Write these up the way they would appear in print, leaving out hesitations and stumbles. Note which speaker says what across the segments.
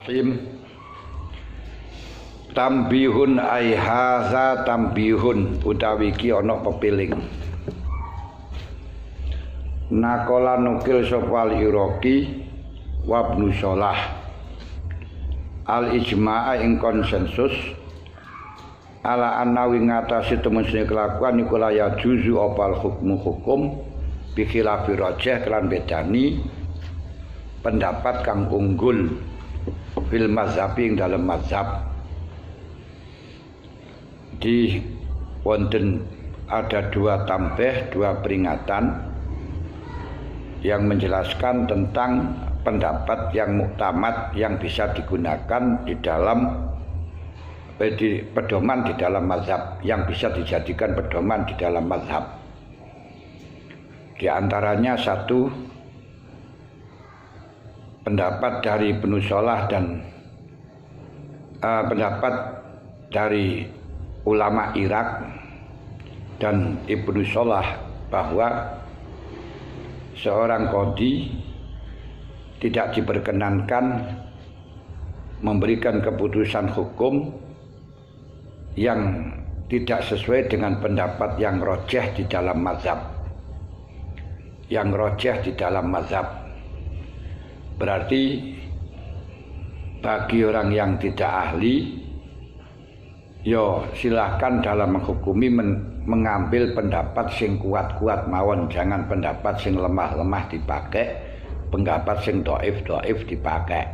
Speaker 1: Bismillahirrahmanirrahim. Tambihun ai haza tambihun utawi iki ana pepiling. Nakola nukil sapa al-Iraqi wa Ibnu Shalah al-ijma'a ing konsensus ala annawi ngatasi temen-temen kelakuan iku la ya juzu opal hukum bi khilafi rajih kelan bedani pendapat kang unggul fil mazhabi ing dalam mazhab. Di wonten ada dua tambah, dua peringatan yang menjelaskan tentang pendapat yang muktamad yang bisa digunakan di dalam pedoman di dalam mazhab, yang bisa dijadikan pedoman di dalam mazhab. Di antaranya satu pendapat dari Ibnu Shalah dan pendapat dari ulama Irak dan Ibnu Shalah bahwa seorang qadhi tidak diperkenankan memberikan keputusan hukum yang tidak sesuai dengan pendapat yang rajih di dalam mazhab. Yang rajih di dalam mazhab berarti bagi orang yang tidak ahli, yo silahkan dalam menghukumi mengambil pendapat sing kuat-kuat mawon, jangan pendapat sing lemah-lemah dipakai, pendapat sing dhaif dipakai,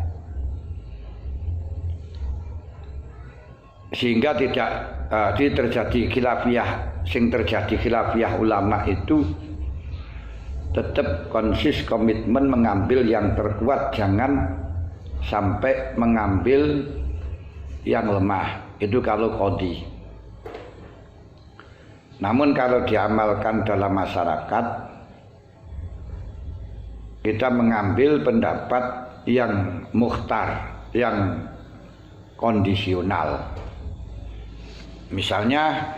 Speaker 1: sehingga tidak terjadi khilafiyah. Sing terjadi khilafiyah ulama itu tetap konsis komitmen mengambil yang terkuat, jangan sampai mengambil yang lemah. Itu kalau qadhi. Namun kalau diamalkan dalam masyarakat, kita mengambil pendapat yang mukhtar, yang kondisional. Misalnya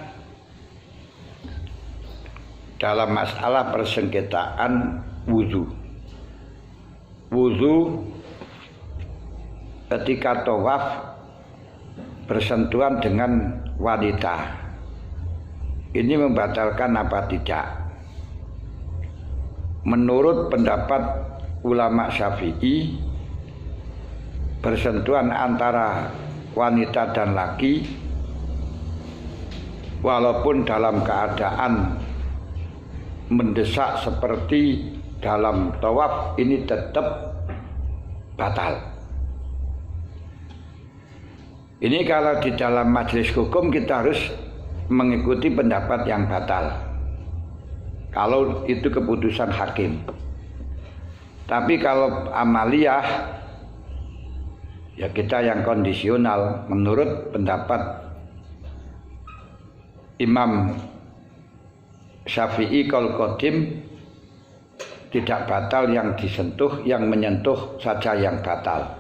Speaker 1: dalam masalah persengketaan wudu ketika tawaf bersentuhan dengan wanita, ini membatalkan apa tidak? Menurut pendapat ulama Syafi'i, bersentuhan antara wanita dan laki walaupun dalam keadaan mendesak seperti dalam tawaf ini tetap batal. Ini kalau di dalam majelis hukum kita harus mengikuti pendapat yang batal kalau itu keputusan hakim. Tapi kalau amaliyah, ya kita yang kondisional. Menurut pendapat Imam Syafi'i kal qadim, tidak batal yang disentuh, yang menyentuh saja yang batal.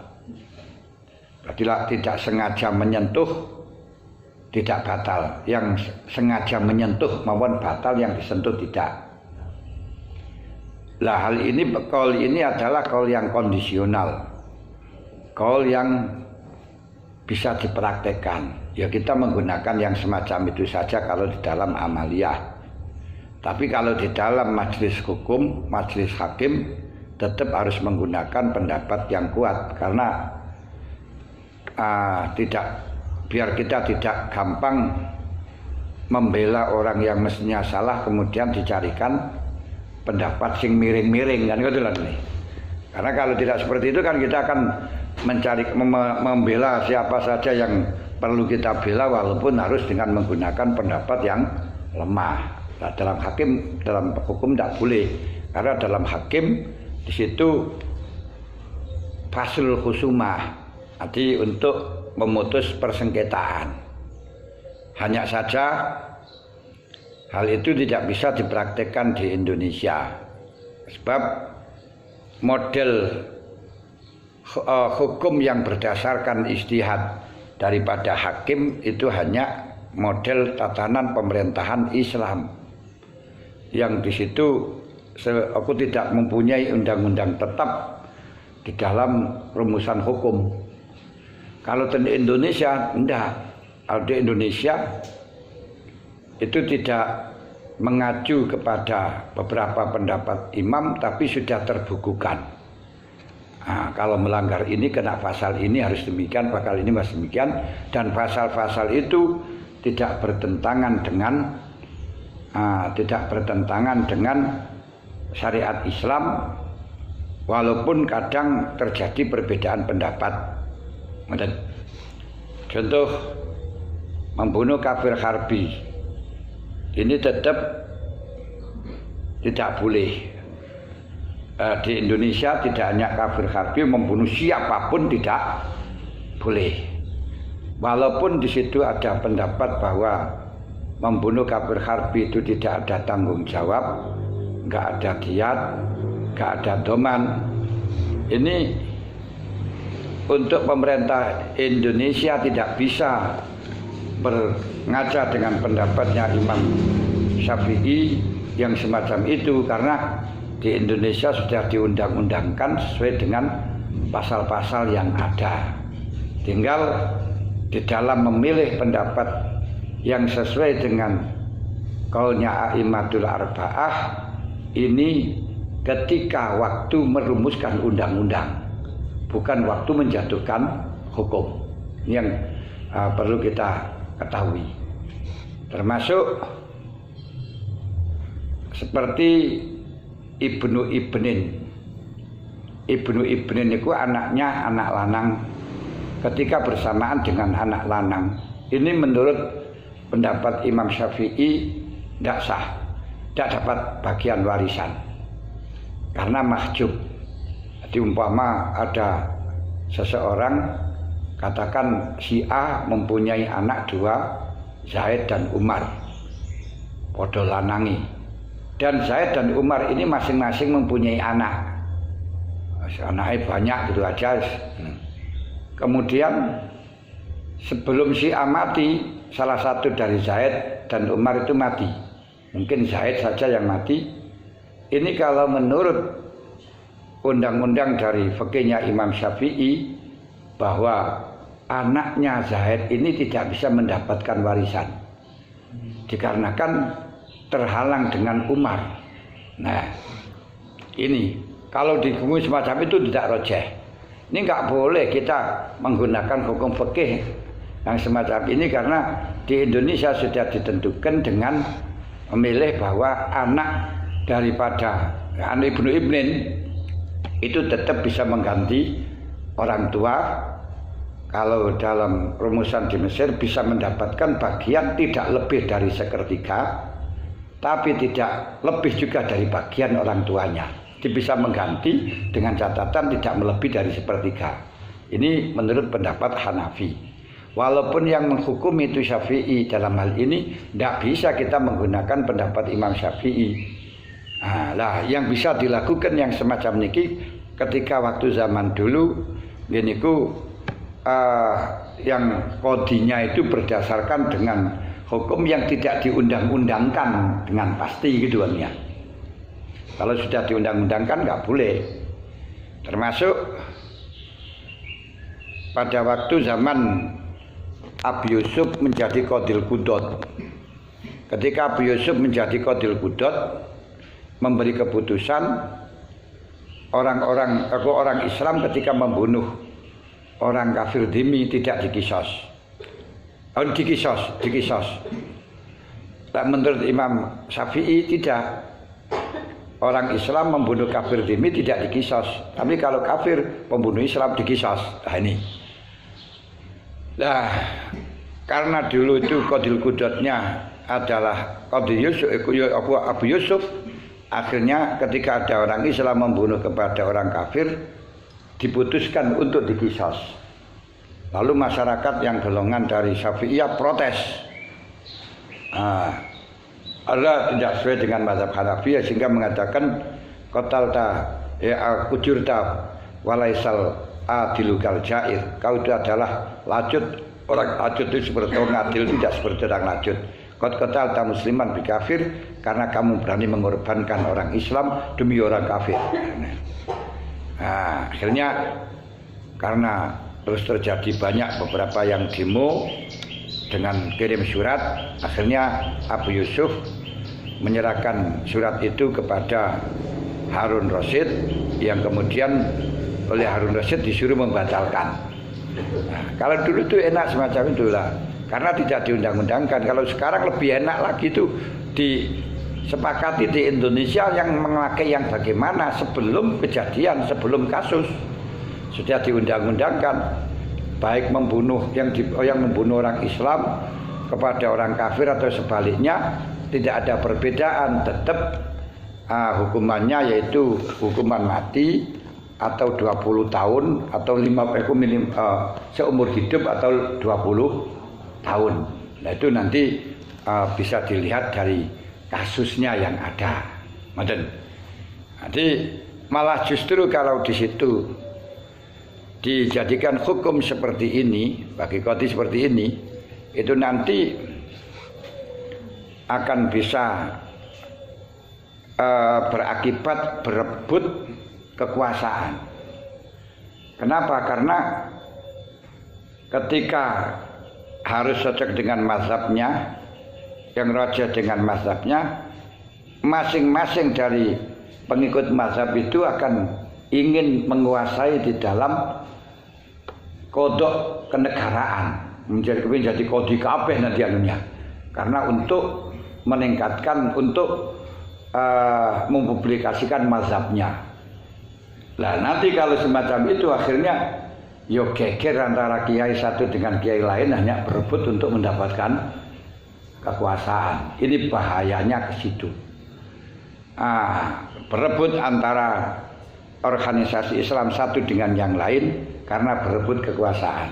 Speaker 1: Berarti tidak sengaja menyentuh tidak batal, yang sengaja menyentuh maupun batal, yang disentuh tidak. Lah hal ini, kaul ini adalah kaul yang kondisional, kaul yang bisa dipraktekkan. Ya kita menggunakan yang semacam itu saja kalau di dalam amaliyah. Tapi kalau di dalam majelis hukum, majelis hakim, tetap harus menggunakan pendapat yang kuat, karena biar kita tidak gampang membela orang yang mestinya salah kemudian dicarikan pendapat sing miring-miring, kan gitu lah nih. Karena kalau tidak seperti itu kan kita akan mencari membela siapa saja yang perlu kita bela, walaupun harus dengan menggunakan pendapat yang lemah. Nah, dalam hukum tidak boleh, karena dalam hakim di situ faslul khusumah, arti untuk memutus persengketaan. Hanya saja hal itu tidak bisa dipraktekkan di Indonesia, sebab model hukum yang berdasarkan ijtihad daripada hakim itu hanya model tatanan pemerintahan Islam, yang di situ aku tidak mempunyai undang-undang tetap di dalam rumusan hukum. Kalau di Indonesia enggak. Kalau di Indonesia itu tidak mengacu kepada beberapa pendapat imam, tapi sudah terbukukan. Nah, kalau melanggar ini kena pasal ini harus demikian, pasal ini harus demikian, dan pasal-pasal itu tidak bertentangan dengan syariat Islam, walaupun kadang terjadi perbedaan pendapat. Contoh membunuh kafir harbi ini tetap tidak boleh. Di Indonesia tidak hanya kafir harbi, membunuh siapapun tidak boleh. Walaupun di situ ada pendapat bahwa membunuh kafir harbi itu tidak ada tanggung jawab, nggak ada diat, nggak ada doman. Ini untuk pemerintah Indonesia tidak bisa berngaca dengan pendapatnya Imam Syafi'i yang semacam itu, karena di Indonesia sudah diundang-undangkan sesuai dengan pasal-pasal yang ada. Tinggal di dalam memilih pendapat yang sesuai dengan qaulnya a'immatul arba'ah ini ketika waktu merumuskan undang-undang, bukan waktu menjatuhkan hukum. Ini yang perlu kita ketahui. Termasuk seperti Ibnu Ibnin. Ibnu Ibnin itu anaknya anak lanang ketika bersamaan dengan anak lanang. Ini menurut pendapat Imam Syafi'i tidak sah, tidak dapat bagian warisan karena mahjub. Jadi umpama ada seseorang, katakan si A mempunyai anak dua, Zaid dan Umar, podo lanangi, dan Zaid dan Umar ini masing-masing mempunyai anak. Anaknya banyak gitu aja. Kemudian sebelum si A mati, salah satu dari Zaid dan Umar itu mati. Mungkin Zaid saja yang mati. Ini kalau menurut undang-undang dari fikihnya Imam Syafi'i, bahwa anaknya Zaid ini tidak bisa mendapatkan warisan dikarenakan terhalang dengan Umar. Nah, ini kalau dihukum semacam itu tidak rojeh. Ini nggak boleh kita menggunakan hukum fikih yang semacam ini, karena di Indonesia sudah ditentukan dengan memilih bahwa anak daripada anak Ibnu Ibnin itu tetap bisa mengganti orang tua. Kalau dalam rumusan di Mesir bisa mendapatkan bagian tidak lebih dari sepertiga, tapi tidak lebih juga dari bagian orang tuanya. Dia bisa mengganti dengan catatan tidak melebihi dari sepertiga. Ini menurut pendapat Hanafi. Walaupun yang menghukum itu Syafi'i, dalam hal ini tidak bisa kita menggunakan pendapat Imam Syafi'i. Nah, yang bisa dilakukan yang semacam niki ketika waktu zaman dulu gini yang kodinya itu berdasarkan dengan hukum yang tidak diundang-undangkan dengan pasti gitu kan ya. Kalau sudah diundang-undangkan nggak boleh. Termasuk pada waktu zaman Abu Yusuf menjadi Qadil Qudot. Ketika Abu Yusuf menjadi Qadil Qudot, memberi keputusan orang Islam ketika membunuh orang kafir dhimmi tidak dikisos. Dikisos. Menurut Imam Syafi'i tidak. Orang Islam membunuh kafir dhimmi tidak dikisos. Tapi kalau kafir pembunuh Islam dikisos. Nah ini. Nah, karena dulu itu Qadil Qudotnya adalah Qadil Yusuf, Abu Yusuf. Akhirnya ketika ada orang Islam membunuh kepada orang kafir, diputuskan untuk dikisos. Lalu masyarakat yang golongan dari Syafi'iyah protes. Allah tidak sesuai dengan mazhab Hanafi, sehingga mengatakan qatalta kujurta walaisal adilu kal jair. Kau itu adalah lacut. Orang lacut itu seperti orang adil, tidak seperti orang lacut. Qad qatalta musliman bi kafir, karena kamu berani mengorbankan orang Islam demi orang kafir. Nah, akhirnya karena terus terjadi banyak beberapa yang demo dengan kirim surat. Akhirnya Abu Yusuf menyerahkan surat itu kepada Harun Rasyid, yang kemudian oleh Harun Rasyid disuruh membatalkan. Nah, kalau dulu itu enak semacam itulah, karena tidak diundang-undangkan. Kalau sekarang lebih enak lagi itu disepakati di Indonesia yang memakai yang bagaimana sebelum kejadian, sebelum kasus sudah diundang-undangkan, baik membunuh yang membunuh orang Islam kepada orang kafir atau sebaliknya tidak ada perbedaan, tetap hukumannya yaitu hukuman mati atau 20 tahun atau seumur hidup atau 20 tahun. Nah itu nanti bisa dilihat dari kasusnya yang ada. Jadi malah justru kalau di situ dijadikan hukum seperti ini, bagi qadhi seperti ini, itu nanti akan bisa berakibat berebut kekuasaan. Kenapa? Karena ketika harus cocok dengan mazhabnya, yang raja dengan mazhabnya, masing-masing dari pengikut mazhab itu akan ingin menguasai di dalam kodok kenegaraan, menjadi qadhi kabeh nanti anunya. Karena untuk meningkatkan, untuk mempublikasikan mazhabnya. Nah nanti kalau semacam itu akhirnya yo geger antara kiai satu dengan kiai lain, hanya berebut untuk mendapatkan kekuasaan. Ini bahayanya ke situ. Berebut antara organisasi Islam satu dengan yang lain karena berebut kekuasaan.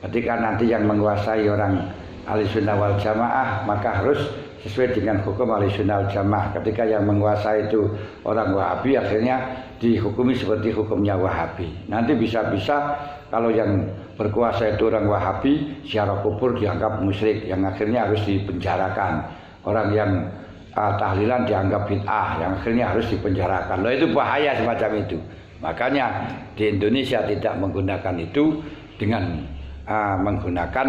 Speaker 1: Ketika nanti yang menguasai orang Ahlussunnah wal Jamaah, maka harus sesuai dengan hukum Ahlussunnah wal Jamaah. Ketika yang menguasai itu orang Wahabi, akhirnya dihukumi seperti hukumnya Wahabi. Nanti bisa-bisa kalau yang berkuasa itu orang Wahabi, ziarah kubur dianggap musyrik, yang akhirnya harus dipenjarakan. Orang yang tahlilan dianggap bid'ah, yang akhirnya harus dipenjarakan. Loh, itu bahaya semacam itu. Makanya di Indonesia tidak menggunakan itu, dengan menggunakan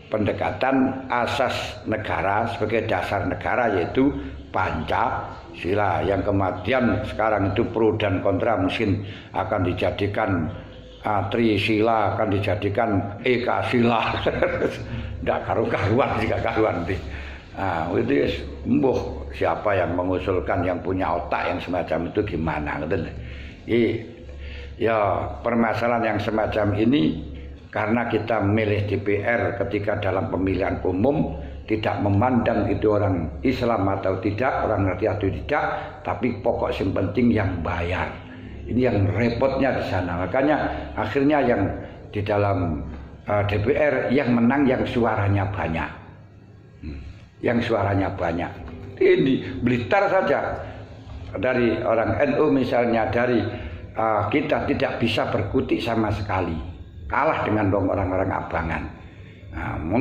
Speaker 1: pendekatan asas negara sebagai dasar negara, yaitu Pancasila, yang kemudian sekarang itu pro dan kontra, mungkin akan dijadikan Trisila, akan dijadikan Ekasila. Tidak karuan jika karuan nanti. Itu siapa yang mengusulkan, yang punya otak yang semacam itu gimana? Ya permasalahan yang semacam ini karena kita memilih DPR ketika dalam pemilihan umum tidak memandang itu orang Islam atau tidak, orang ngerti atau tidak, tapi pokok yang penting yang bayar. Ini yang repotnya di sana. Makanya akhirnya yang di dalam DPR yang menang yang suaranya banyak. Yang suaranya banyak. Ini Blitar saja, dari orang NU misalnya, dari kita tidak bisa berkutik sama sekali, kalah dengan orang-orang abangan.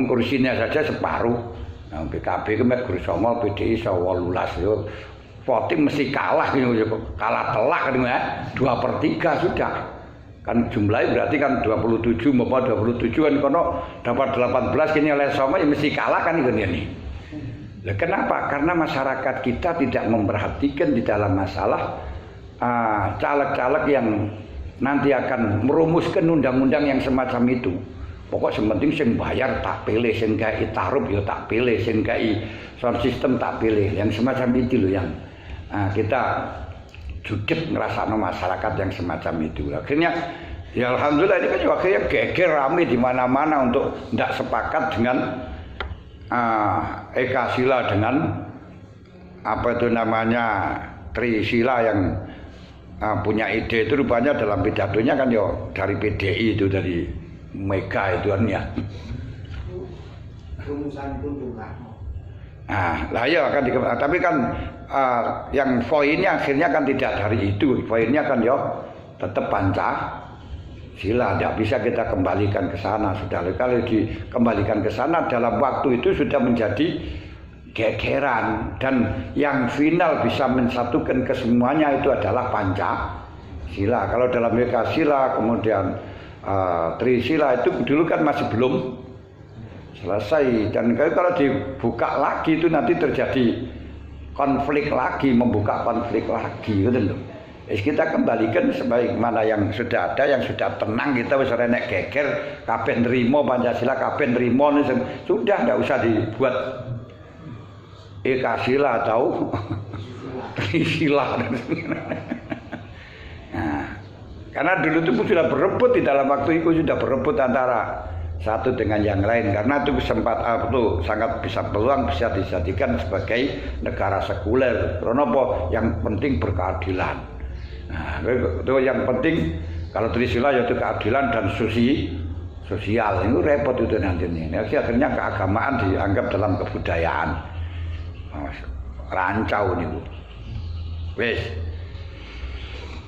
Speaker 1: Kursinya saja separuh. PKB kemet Gursongo, PDI 18 yo. Voting mesti kalah gitu, kalah telak gitu ya. 2/3 sudah. Kan jumlahnya berarti kan 27 maupun 27 kan kono dapat 18, kini oleh Songo ya mesti kalah kan ini. Nah, kenapa? Karena masyarakat kita tidak memperhatikan di dalam masalah caleg-caleg yang nanti akan merumuskan undang-undang yang semacam itu. Pokok sementing sing bayar tak pilih, sing gawe taruh ya tak pilih, sing gawe sound system tak pilih. Yang semacam itu loh yang kita jujur ngerasakno masyarakat yang semacam itu. Akhirnya ya alhamdulillah ini kan juga akhirnya geger rame di mana-mana untuk tidak sepakat dengan Ekasila, dengan apa itu namanya Trisila yang punya ide itu rupanya dalam pidatonya kan ya dari PDI itu, dari Mega itu kan ya. Rumusan itu lah ya kan, tapi kan yang poinnya akhirnya kan tidak dari itu. Poinnya kan ya tetap Pancasila, tidak bisa kita kembalikan ke sana. Sudah kalau dikembalikan ke sana dalam waktu itu sudah menjadi gegeran, dan yang final bisa mensatukan kesemuanya itu adalah Pancasila. Kalau dalam Ekasila kemudian Trisila itu dulu kan masih belum selesai, dan kalau dibuka lagi itu nanti terjadi konflik lagi, membuka konflik lagi gitu loh. Kita kembalikan sebagaimana yang sudah ada, yang sudah tenang, kita wis ora nek geger, kabeh nrimo Pancasila, kabeh nrimo, sudah tidak usah dibuat Ekasila atau Trisila. Nah, karena dulu itu sudah berebut, di dalam waktu itu sudah berebut antara satu dengan yang lain, karena itu sangat bisa peluang bisa dijadikan sebagai negara sekuler. Karena apa? Yang penting berkeadilan. Nah, itu yang penting. Kalau Trisila yaitu keadilan dan sosial. Itu repot itu nantinya. Akhirnya keagamaan dianggap dalam kebudayaan. Rancau nih, wes.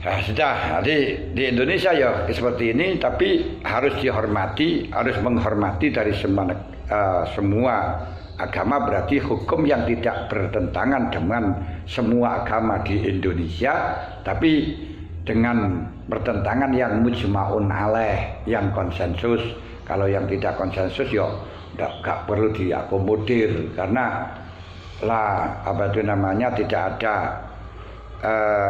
Speaker 1: Nah, sudah. Jadi di Indonesia ya seperti ini, tapi harus dihormati, harus menghormati dari semua agama, berarti hukum yang tidak bertentangan dengan semua agama di Indonesia, tapi dengan bertentangan yang mujma'un alaih, yang konsensus. Kalau yang tidak konsensus ya enggak perlu diakomodir, karena tidak ada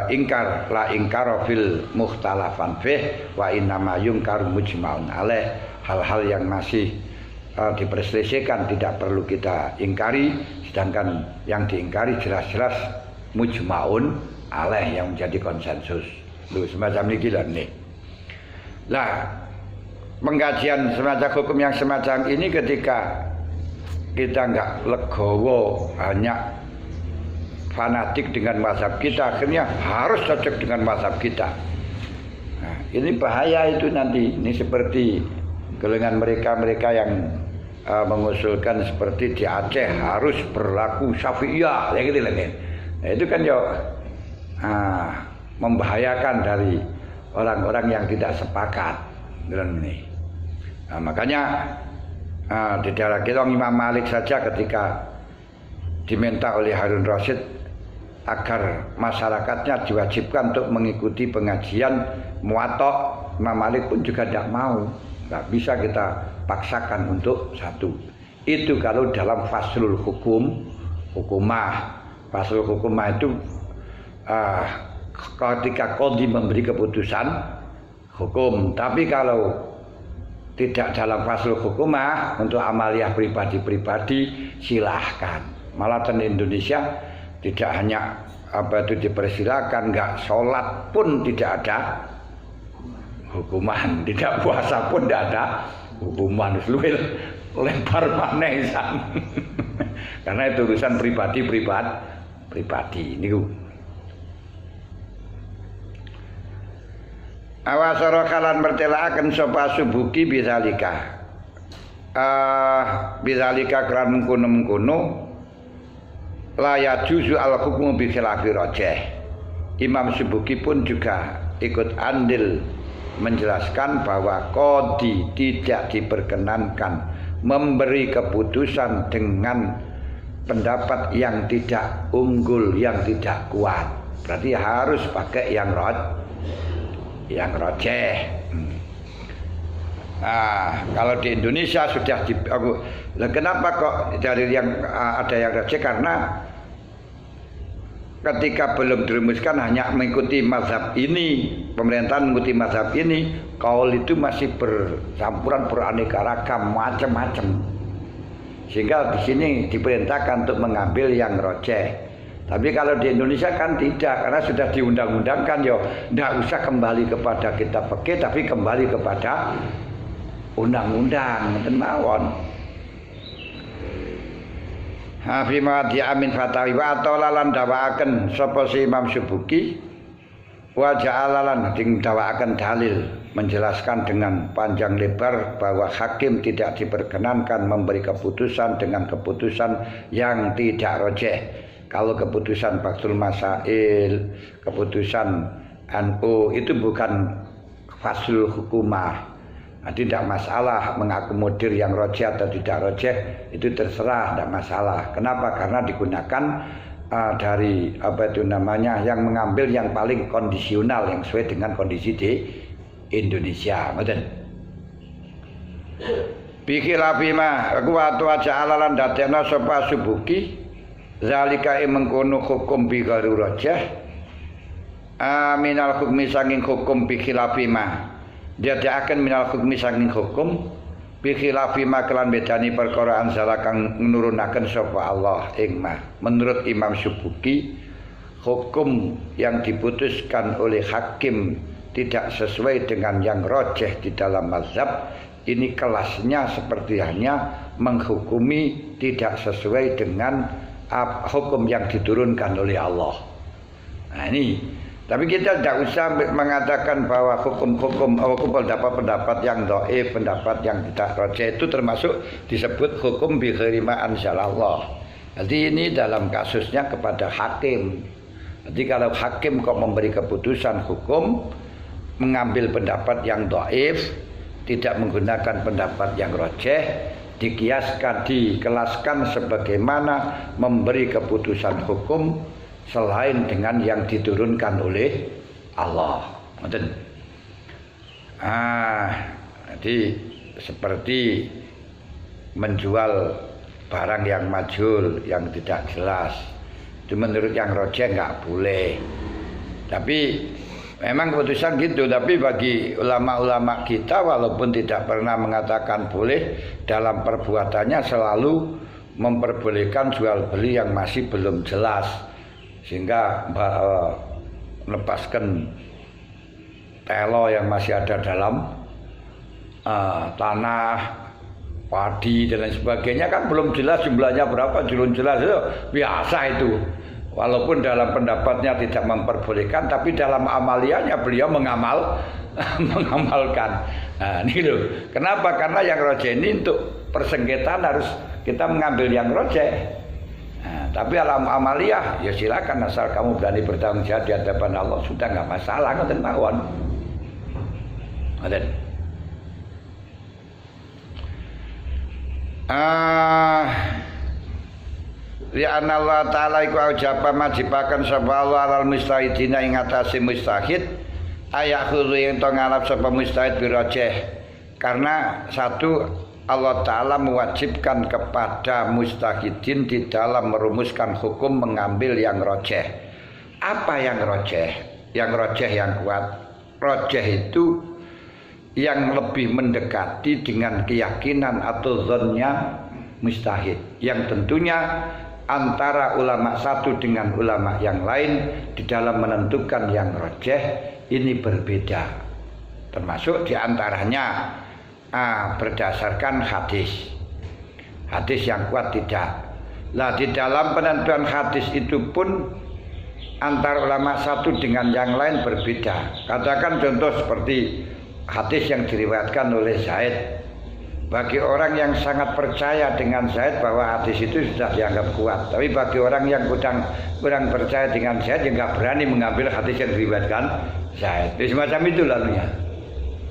Speaker 1: ingkar, la ingkar fil mukhtalafan fih wa innama yungkar mujma'un alaih. Hal-hal yang masih diperselisihkan tidak perlu kita ingkari, sedangkan yang diingkari jelas-jelas mujma'un alaih, yang menjadi konsensus. Semacam ini lah nih. Nah, pengkajian semacam hukum yang semacam ini, ketika kita enggak legowo, hanya fanatik dengan mazhab kita, akhirnya harus cocok dengan mazhab kita. Nah, ini bahaya itu nanti. Ini seperti golongan mereka yang mengusulkan seperti di Aceh harus berlaku Syafi'iyah, ya gitu lah. Nah, itu kan ya membahayakan dari orang-orang yang tidak sepakat dengan ini. Nah, makanya di daerah kita Imam Malik saja ketika diminta oleh Harun Rasyid agar masyarakatnya diwajibkan untuk mengikuti pengajian Muwatta, Imam Malik pun juga tidak mau. Nggak bisa kita paksakan untuk satu. Itu kalau dalam faslul hukumah. Faslul hukumah itu ketika qadhi memberi keputusan hukum. Tapi kalau tidak dalam faslul hukumah, untuk amaliyah pribadi-pribadi silahkan. Malah di Indonesia tidak hanya dipersilakan, enggak sholat pun tidak ada hukuman, tidak puasa pun tidak ada hukuman. Luwih lebar maneh san. Karena itu urusan pribadi niku. Awasara kalan mertelaaken sapa subuki bisalika. Bisalika kelan mengkono-mengkono la yajuzu al hukmu bi khilafi rajih. Imam Subuki pun juga ikut andil menjelaskan bahwa qadhi tidak diperkenankan memberi keputusan dengan pendapat yang tidak unggul, yang tidak kuat. Berarti harus pakai yang rajih. Kalau di Indonesia sudah kenapa kok dari yang ada yang rajih? Karena ketika belum dirumuskan hanya mengikuti mazhab ini, pemerintahan mengikuti mazhab ini, kaul itu masih bercampuran, beraneka ragam, macam-macam. Sehingga di sini diperintahkan untuk mengambil yang rajih. Tapi kalau di Indonesia kan tidak, karena sudah diundang-undangkan, ya tidak usah kembali kepada kitab fikih, tapi kembali kepada undang-undang mawon. Bima diamin fatawi wa atolalan dawaaken sapa si Imam Subuki wa ja'alalan ding dawaaken dalil, menjelaskan dengan panjang lebar bahwa hakim tidak diperkenankan memberi keputusan dengan keputusan yang tidak rajih. Kalau keputusan Baqtul Masail, keputusan NU itu bukan faslul hukumah. Tidak masalah mengakomodir yang rajih atau tidak rajih, itu terserah, tidak masalah. Kenapa? Karena digunakan dari yang mengambil yang paling kondisional, yang sesuai dengan kondisi di Indonesia. Betul. Bikhilafima kuwatu aja alalan dadekna sapa subuki zalika mengkono hukum bi ghairi rajah minal hukmi sanging hukum bikhilafima dadekaken minal hukmi sanging hukum bikhilafima kelan bedani perkara anzala kang nurunaken sapa Allah ing ma menurut Imam Subuki hukum yang diputuskan oleh hakim tidak sesuai dengan yang rajih di dalam mazhab. Ini kelasnya seperti hanya menghukumi tidak sesuai dengan hukum yang diturunkan oleh Allah. Nah ini, tapi kita tidak usah mengatakan bahwa hukum pendapat yang dhaif, pendapat yang tidak rajih itu termasuk disebut hukum bi ghairi ma anzalallah. Jadi ini dalam kasusnya kepada hakim. Jadi kalau hakim kok memberi keputusan hukum mengambil pendapat yang dhaif, tidak menggunakan pendapat yang rajih, dikelaskan sebagaimana memberi keputusan hukum selain dengan yang diturunkan oleh Allah. Jadi seperti menjual barang yang majhul, yang tidak jelas, itu menurut yang rajih nggak boleh. Tapi memang keputusan gitu, tapi bagi ulama-ulama kita walaupun tidak pernah mengatakan boleh, dalam perbuatannya selalu memperbolehkan jual beli yang masih belum jelas, sehingga melepaskan telo yang masih ada dalam tanah, padi dan lain sebagainya kan belum jelas jumlahnya berapa, belum jelas, itu biasa itu. Walaupun dalam pendapatnya tidak memperbolehkan, tapi dalam amaliannya beliau mengamalkan. Nah, ini loh. Kenapa? Karena yang rajih ini untuk persengketaan harus kita mengambil yang rajih. Nah, tapi dalam amaliyah ya silakan, asal kamu berani bertanggung jawab di hadapan Allah sudah nggak masalah, ngoten mawon. Ngoten. Li'anna Allah Ta'ala iku aujaba majibakan sapa Allah alal mustahidina ing atase mustahid ayakhudhu yang to ngalap sapa mustahid birajih. Karena satu, Allah Ta'ala mewajibkan kepada mustahidin di dalam merumuskan hukum mengambil yang rajih. Apa yang rajih? Yang rajih yang kuat. Rajih itu yang lebih mendekati dengan keyakinan atau zonnya mustahid, yang tentunya antara ulama satu dengan ulama yang lain di dalam menentukan yang rajih ini berbeda. Termasuk diantaranya berdasarkan hadis yang kuat tidak. Nah di dalam penentuan hadis itu pun antara ulama satu dengan yang lain berbeda. Katakan contoh seperti hadis yang diriwayatkan oleh Zaid. Bagi orang yang sangat percaya dengan Zaid bahwa hadis itu sudah dianggap kuat. Tapi bagi orang yang kurang percaya dengan Zaid, yang nggak berani mengambil hadis yang diriwayatkan Zaid. Jadi semacam itu lalunya.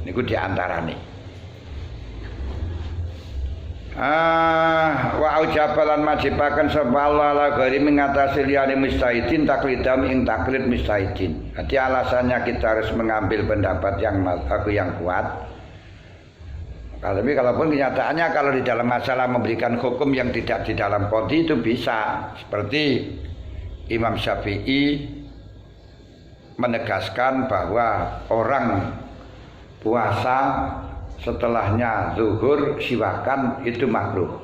Speaker 1: Ini diantara nih. Wa aujabalan majibakan sebala la ghairi mengatasi liyane mustahidin taklidam ing taklid mustahidin. Jadi alasannya kita harus mengambil pendapat yang kuat. Tapi kalaupun kenyataannya kalau di dalam masalah memberikan hukum yang tidak di dalam qadhi itu bisa. Seperti Imam Syafi'i menegaskan bahwa orang puasa setelahnya zuhur siwakan itu makruh.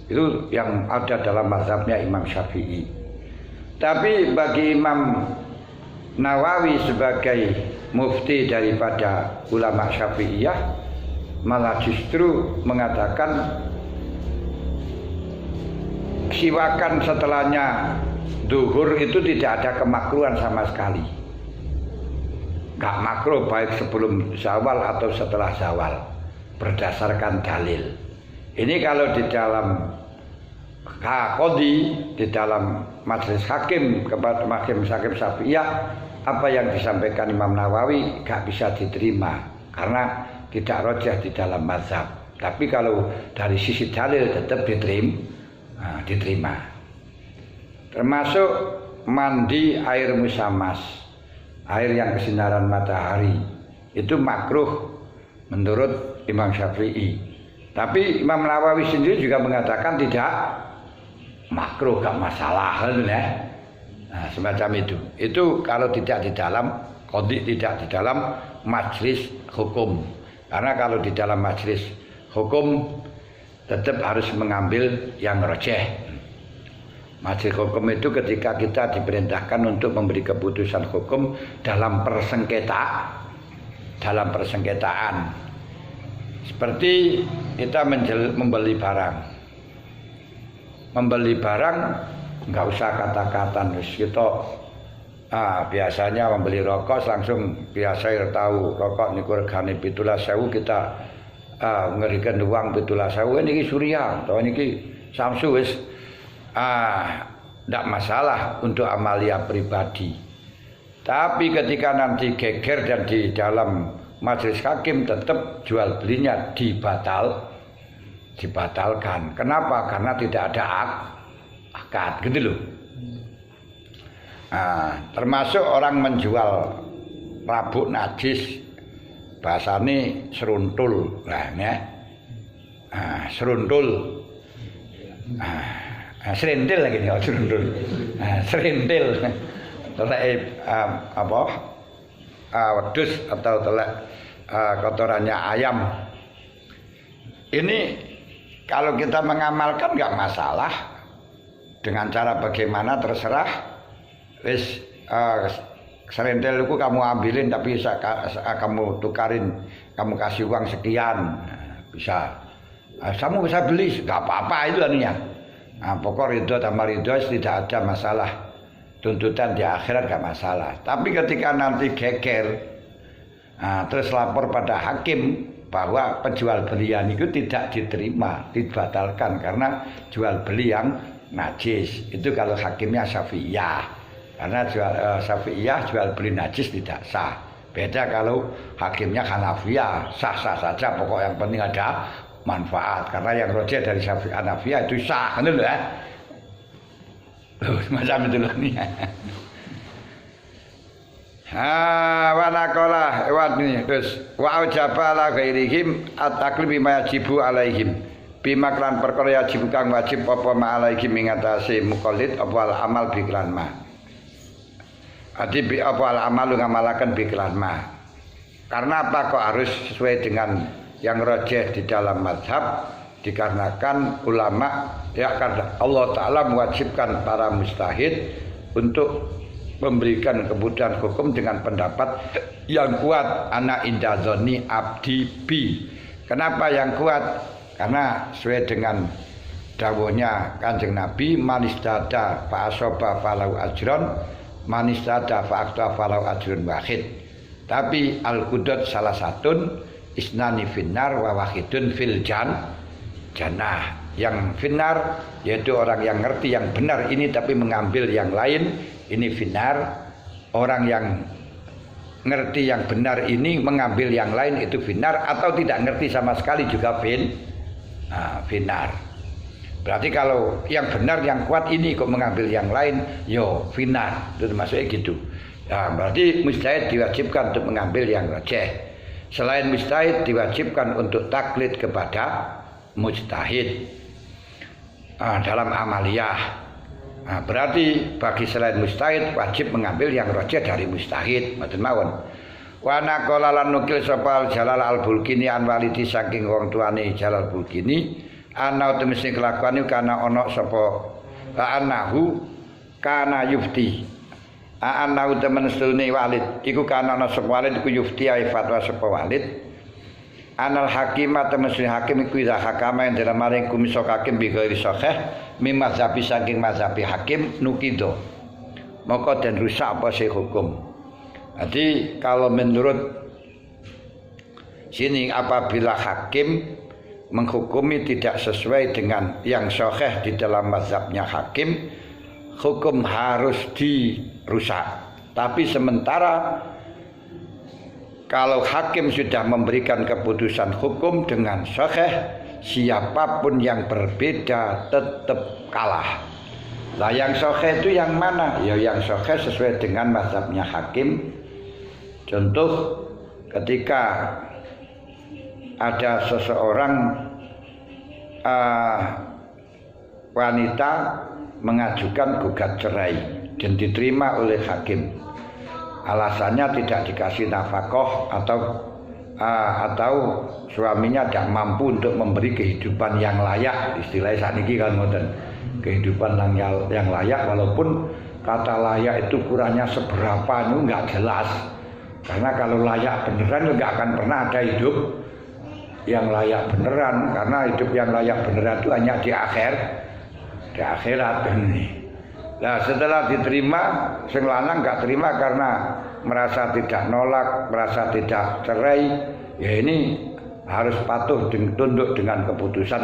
Speaker 1: Itu yang ada dalam mazhabnya Imam Syafi'i. Tapi bagi Imam Nawawi sebagai mufti daripada ulama Syafi'iyah malah justru mengatakan siwakan setelahnya zuhur itu tidak ada kemakruhan sama sekali. Gak makruh baik sebelum zawal atau setelah zawal berdasarkan dalil. Ini kalau di dalam qadhi, di dalam majelis hakim kepada hakim Syafi'iyah, apa yang disampaikan Imam Nawawi gak bisa diterima karena tidak rajih di dalam mazhab. Tapi kalau dari sisi dalil tetap diterima. Termasuk mandi air musamas, air yang kesinaran matahari, itu makruh menurut Imam Syafi'i. Tapi Imam Nawawi sendiri juga mengatakan tidak makruh, gak masalah ya. Nah, semacam itu. Itu kalau tidak di dalam qadhi, tidak di dalam majelis hukum. Karena kalau di dalam majelis hukum tetap harus mengambil yang rajih. Majelis hukum itu ketika kita diperintahkan untuk memberi keputusan hukum dalam persengketaan. Seperti kita membeli barang. Membeli barang nggak usah kata-kata kita biasanya membeli rokok langsung biasa tahu rokok niku regane 17.000 kita ngerikan uang 17.000 niki Surya atau niki Samsu wis tidak masalah untuk amalia pribadi. Tapi ketika nanti geger dan di dalam majelis hakim tetap jual belinya dibatalkan. Kenapa? Karena tidak ada akad gitu loh. Termasuk orang menjual rabuk najis, bahasane seruntul lah ya. Seruntul. Serintil lagi nih, seruntul. Serintil. Telek wedhus atau telek kotorannya ayam. Ini kalau kita mengamalkan nggak masalah. Dengan cara bagaimana terserah. Wis serintil itu kamu ambilin tapi kamu tukarin, kamu kasih uang sekian, bisa. Kamu bisa beli, nggak apa-apa itu anunya. Pokok ridho tambah ridho tidak ada masalah. Tuntutan di akhirat nggak masalah. Tapi ketika nanti geger, terus lapor pada hakim bahwa penjual belian itu tidak diterima, dibatalkan karena jual beli yang najis. Itu kalau hakimnya Syafi'iyah. Karena Syafi'iyah jual beli najis tidak sah. Beda kalau hakimnya Hanafiyah, sah-sah saja, pokok yang penting ada manfaat. Karena yang rojih dari Hanafiyah itu sah, kan lho ya. Macam itu loh nih. Wanakola ini terus wa ujaba la ghairihim at-taklif bima yajibu alaihim bima klan perkara yajib kang wajib apa ma alaihim ingatasi muqallid apa al amal biklan ma adi bi apa al amalu ngamalaken biklan ma. Karena apa kok harus sesuai dengan yang rajih di dalam mazhab? Dikarenakan ulama ya karena Allah Ta'ala mewajibkan para mujtahid untuk memberikan kebutuhan hukum dengan pendapat yang kuat. Ana indadzoni abdi bi. Kenapa yang kuat? Karena sesuai dengan dawuhnya Kanjeng Nabi, manistada fa asoba falau ajron, manistada fa akta falau ajrun wahid. Tapi al-qudud salah satun isnani finnar wa wahidun fil jannah. Yang finnar yaitu orang yang ngerti yang benar ini tapi mengambil yang lain, ini finnar. Orang yang ngerti yang benar ini mengambil yang lain itu finnar, atau tidak ngerti sama sekali juga finnar. Berarti kalau yang benar yang kuat ini kok mengambil yang lain, yo finnar. Itu maksudnya gitu. Nah, berarti mujtahid diwajibkan untuk mengambil yang rajih. Selain mujtahid diwajibkan untuk taklid kepada mujtahid dalam amaliyah. Berarti bagi selain mujtahid wajib mengambil yang rajih dari mujtahid. Mboten mawon. Wa naqala lan nukil sapa Jalal al-Bulkini an walidi saking wong tuane Jalal Bulkini ana temesi kelakuan iku kana ana sapa anahu kana yufti. Anahu temen sedune Walid iku kana ana sapa Walid iku yufti ai fatwa sapa Walid. Anal hakimah temesi hakim iku ida hakama yang dalam maring kumiso hakim bi ghairi sahih mim mazhabi saking mazhabi hakim nukido. Maka dan rusak apa sih hukum. Jadi kalau menurut sini apabila hakim menghukumi tidak sesuai dengan yang sahih di dalam mazhabnya hakim, hukum harus dirusak. Tapi sementara kalau hakim sudah memberikan keputusan hukum dengan sahih, siapapun yang berbeda tetap kalah. Lah yang sahih itu yang mana? Ya yang sahih sesuai dengan mazhabnya hakim. Contoh ketika ada seseorang wanita mengajukan gugat cerai dan diterima oleh hakim. Alasannya tidak dikasih nafkah atau suaminya tidak mampu untuk memberi kehidupan yang layak. Istilahnya saat ini kan modern, kehidupan yang layak, walaupun kata layak itu ukurannya seberapa itu nggak jelas. Karena kalau layak beneran nggak akan pernah ada hidup yang layak beneran, karena hidup yang layak beneran itu hanya di akhirat ini. Nah setelah diterima, sing lanang nggak terima karena merasa tidak nolak, merasa tidak cerai, ya ini harus patuh tunduk dengan keputusan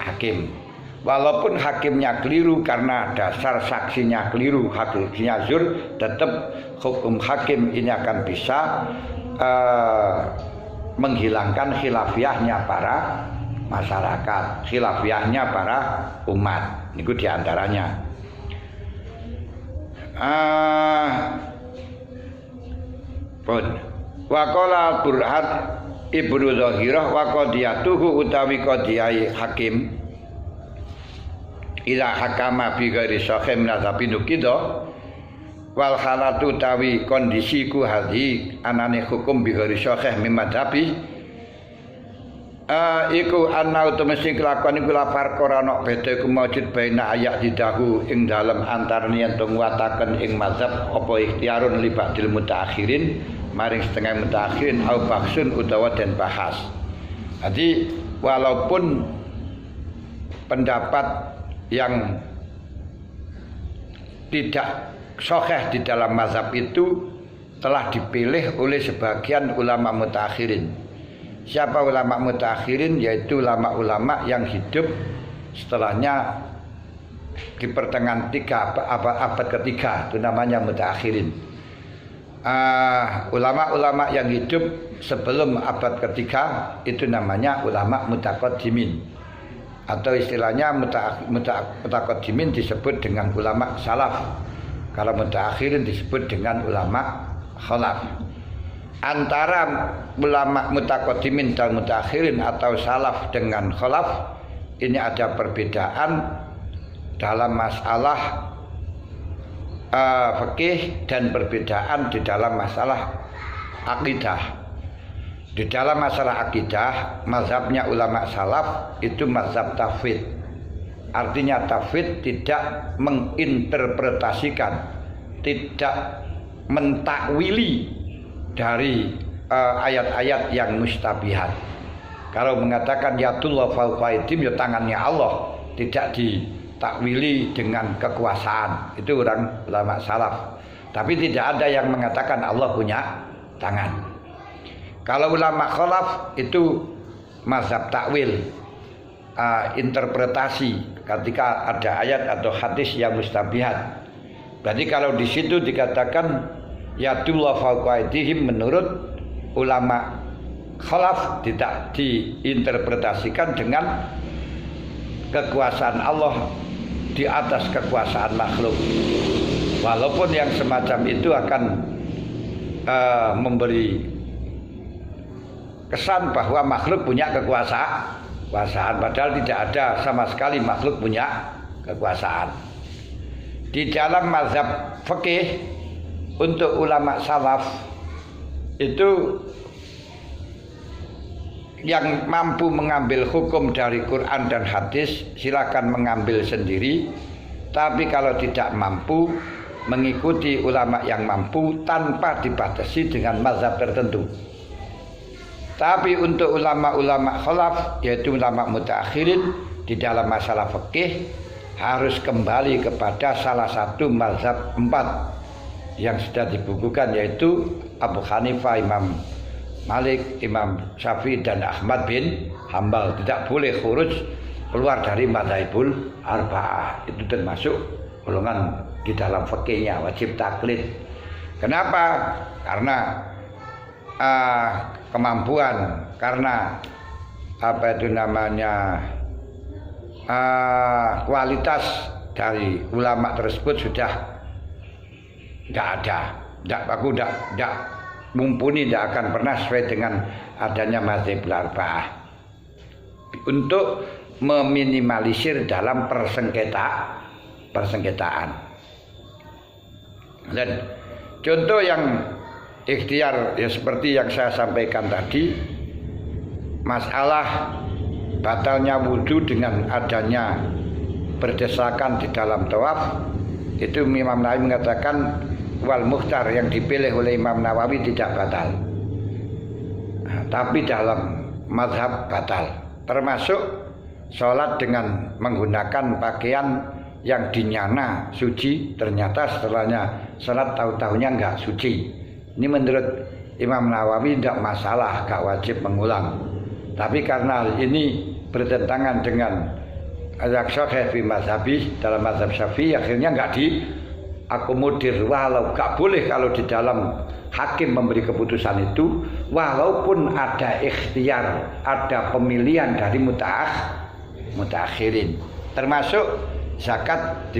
Speaker 1: hakim. Walaupun hakimnya keliru karena dasar saksinya keliru, hakimnya zur, tetap hukum hakim ini akan bisa menghilangkan khilafiyahnya para masyarakat, khilafiyahnya para umat. Itu diantaranya. Waqala Burhan Ibnu Zahirah wa qadiyatuhu utawi qadiyai hakim ila hakama bi ghairi sahih nazhabi nukido wal halatu tawi kondisiku hadhi anane hukum bi ghairi sahih mimadhabi iku ana utamesi kelakuan iku lapar korana beda iku maujud baina ayat didahu ing dalem antarane yen nguwataken ing mazhab apa ikhtiarun li ba'dil mutaakhirin maring setengah mutaakhirin au baksun utawa den bahas. Jadi walaupun pendapat yang tidak sahih di dalam mazhab itu telah dipilih oleh sebagian ulama mutaakhirin. Siapa ulama mutaakhirin? Yaitu ulama-ulama yang hidup setelahnya di pertengahan abad ketiga, itu namanya mutaakhirin. Ulama-ulama yang hidup sebelum abad ketiga itu namanya ulama mutaqaddimin, atau istilahnya mutaqaddimin disebut dengan ulama salaf. Kalau mutaakhirin disebut dengan ulama khalaf. Antara ulama mutaqaddimin dan mutaakhirin atau salaf dengan khalaf ini ada perbedaan dalam masalah fikih dan perbedaan di dalam masalah akidah. Di dalam masalah akidah, mazhabnya ulama salaf itu mazhab tafwid. Artinya tafwid tidak menginterpretasikan, tidak mentakwili dari ayat-ayat yang mustabihat. Kalau mengatakan yatullah fawqa aidim, ya tangannya Allah, tidak ditakwili dengan kekuasaan. Itu orang ulama salaf. Tapi tidak ada yang mengatakan Allah punya tangan. Kalau ulama khalaf itu mazhab takwil, interpretasi ketika ada ayat atau hadis yang mustabihat. Berarti kalau di situ dikatakan yatullah fawqa aydihim, menurut ulama khalaf tidak diinterpretasikan dengan kekuasaan Allah di atas kekuasaan makhluk. Walaupun yang semacam itu akan memberi kesan bahwa makhluk punya kekuasaan, padahal tidak ada sama sekali makhluk punya kekuasaan. Di dalam mazhab fikih untuk ulama salaf itu yang mampu mengambil hukum dari Quran dan hadis silakan mengambil sendiri, tapi kalau tidak mampu mengikuti ulama yang mampu tanpa dibatasi dengan mazhab tertentu. Tapi untuk ulama-ulama khalaf, yaitu ulama mutaakhirin, di dalam masalah fikih harus kembali kepada salah satu mazhab 4 yang sudah dibukukan, yaitu Abu Hanifah, Imam Malik, Imam Syafi'i dan Ahmad bin Hambal. Tidak boleh khuruj keluar dari mazhabul arba'ah. Itu termasuk golongan di dalam fikihnya, wajib taklid. Kenapa? Karena kemampuan, karena apa itu namanya kualitas dari ulama tersebut sudah tidak ada, mumpuni, tidak akan pernah sesuai dengan adanya mazhab arba'ah. Untuk meminimalisir dalam persengketaan. Dan contoh yang ikhtiar ya seperti yang saya sampaikan tadi, masalah batalnya wudhu dengan adanya berdesakan di dalam tawaf, itu Imam Nawawi mengatakan wal mukhtar, yang dipilih oleh Imam Nawawi tidak batal, tapi dalam mazhab batal, termasuk sholat dengan menggunakan pakaian yang dinyana suci, ternyata setelahnya sholat tahu-tahunya enggak suci. Ini menurut Imam Nawawi tidak masalah, enggak wajib mengulang. Tapi karena hal ini bertentangan dengan al-sahih fi mazhabi, dalam mazhab Syafi'i, akhirnya enggak diakomodir. Walau enggak boleh kalau di dalam hakim memberi keputusan itu, walaupun ada ikhtiar, ada pemilihan dari mutaakhirin, termasuk zakat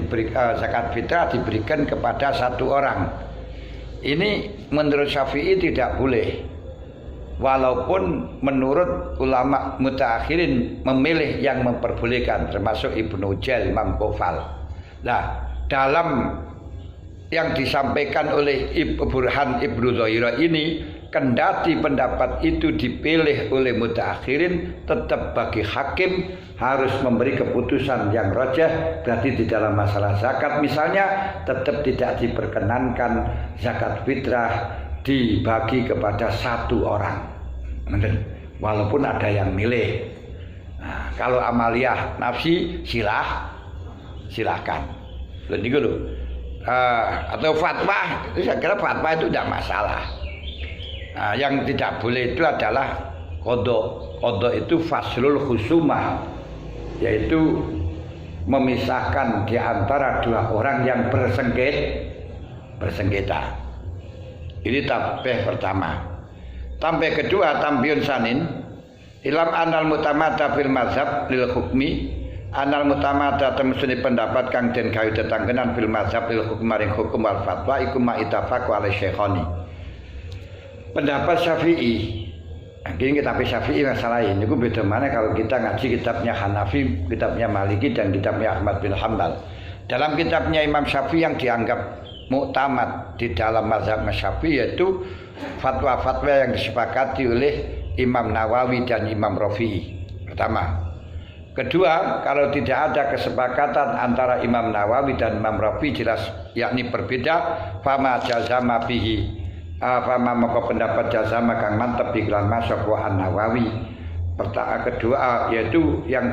Speaker 1: fitrah diberikan kepada satu orang. Ini menurut Syafi'i tidak boleh, walaupun menurut ulama mutaakhirin memilih yang memperbolehkan, termasuk Ibnu Ujail, Imam Qofal. Nah, dalam yang disampaikan oleh Burhan Ibnu Zohira ini, kendati pendapat itu dipilih oleh mutaakhirin, tetap bagi hakim harus memberi keputusan yang rajah. Berarti di dalam masalah zakat misalnya, tetap tidak diperkenankan zakat fitrah dibagi kepada satu orang, walaupun ada yang milih. Nah, kalau amaliyah nafsi silahkan. Lalu gitu. Atau fatwa, itu saya kira fatwa itu tidak masalah. Nah, yang tidak boleh itu adalah qadha. Qadha itu faslul khusumah, yaitu memisahkan di antara dua orang yang bersengketa. Ini tambah pertama. Tambah kedua, tambiyun sanin ilam anal mutamada fil mazhab lil hukmi, anal mutamada temesune pendapat kang den gawe tetanggenan fil mazhab lil hukm maring hukum wal fatwa iku ma itafaq wa syekhani. Pendapat Syafi'i, ini kitab Syafi'i masalah ini beda mana kalau kita ngaji kitabnya Hanafi, kitabnya Maliki, dan kitabnya Ahmad bin Hanbal. Dalam kitabnya Imam Syafi'i yang dianggap muktamad di dalam mazhab Syafi'i yaitu fatwa-fatwa yang disepakati oleh Imam Nawawi dan Imam Rafi'i. Pertama. Kedua, kalau tidak ada kesepakatan antara Imam Nawawi dan Imam Rafi'i jelas yakni berbeda, fama jazama bihi, fama maka pendapat jazama kang mantep di kelan masuk wa Nawawi. Kedua yaitu yang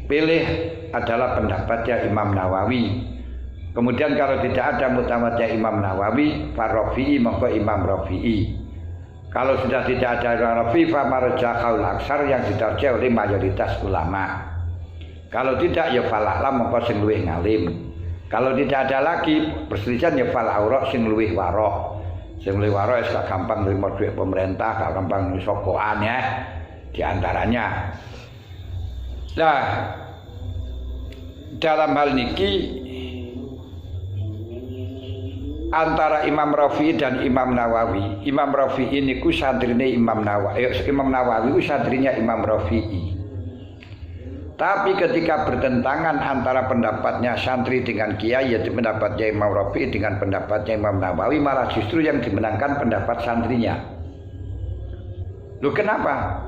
Speaker 1: pilih adalah pendapatnya Imam Nawawi. Kemudian kalau tidak ada mutamatnya Imam Nawawi, Rafi'i maka Imam Rafi'i. Kalau sudah tidak ada Imam Rafi'i, famarja qaul aksar, yang ditarjih oleh mayoritas ulama. Kalau tidak ya fala'lam maka sing luwih ngalim. Kalau tidak ada lagi perselisihan ya fal aurok sing luwih warok. Sing luwih warok gak gampang nerima duit pemerintah, gak gampang sokokan ya, di antaranya. Nah, dalam hal niki antara Imam Rafi'i dan Imam Nawawi. Imam Rafi'i niku santrine Imam Nawawi. Imam Nawawi ku santrinya Imam Rafi'i. Tapi ketika bertentangan antara pendapatnya santri dengan kiai, yaitu pendapatnya Imam Rafi'i dengan pendapatnya Imam Nawawi, malah justru yang dimenangkan pendapat santrinya. Loh kenapa?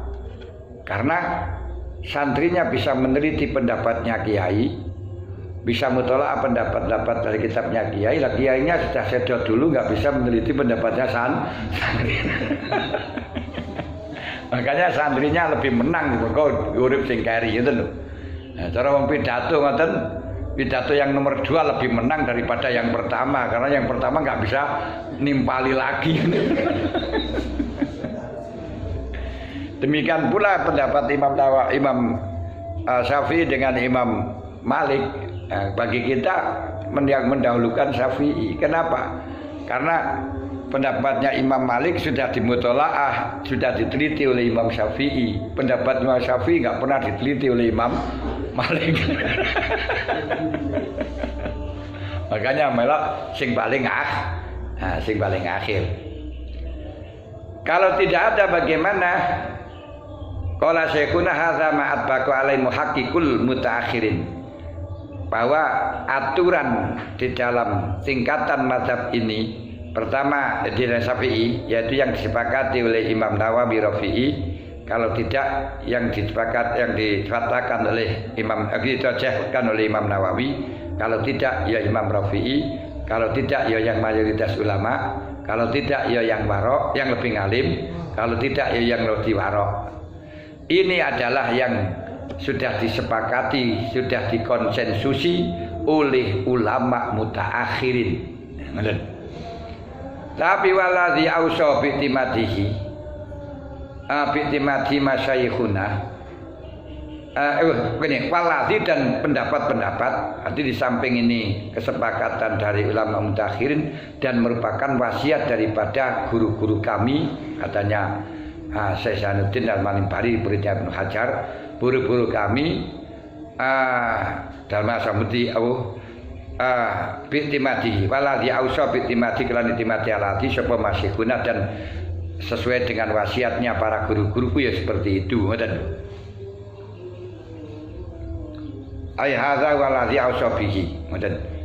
Speaker 1: Karena santrinya bisa meneliti pendapatnya kiai, bisa mutolak pendapat-pendapat dari kitabnya kiai. Lah kiainya sudah sedot dulu, nggak bisa meneliti pendapatnya santri. Makanya santrinya lebih menang, kok urip sing keri gitu loh. Nah, cara wong pidato ngoten, pidato yang nomor 2 lebih menang daripada yang pertama, karena yang pertama nggak bisa nimpali lagi. Demikian pula pendapat Imam Syafi'i dengan Imam Malik. Nah, bagi kita mendahulukan Syafi'i. Kenapa? Karena pendapatnya Imam Malik sudah dimutolaah, sudah diteliti oleh Imam Syafi'i. Pendapat Imam Syafi'i nggak pernah diteliti oleh Imam Malik. Makanya melok sing paling sing paling akhir. Kalau tidak ada bagaimana? Qala syekhuna hadza ma'at baqa alai muhaqqiqul mutaakhirin. Bahwa aturan di dalam tingkatan mazhab ini pertama di Syafi'i yaitu yang disepakati oleh Imam Nawawi Rafi'i, kalau tidak yang difatwakan oleh ditajahkan oleh Imam Nawawi, kalau tidak ya Imam Rafi'i, kalau tidak ya yang mayoritas ulama, kalau tidak ya yang warok, yang lebih ngalim, kalau tidak ya yang lebih warok. Ini adalah yang sudah disepakati, sudah dikonsensusi oleh ulama mutaakhirin. Tapi waladhi auso bi'timadihi bi'timadi masyayikhuna waladhi dan pendapat-pendapat. Arti di samping ini kesepakatan dari ulama mutaakhirin dan merupakan wasiat daripada guru-guru kami, katanya Syekh Zainuddin Al-Manimbari, muridnya Ibnu Hajar, guru-guru kami dalam Asamuddin bi'timadi waladhi auso bi'timadi kelan itimadi alati sapa masyikhuna, dan sesuai dengan wasiatnya para guru-guruku ya seperti itu. Ai hadza waladhi auso bihi.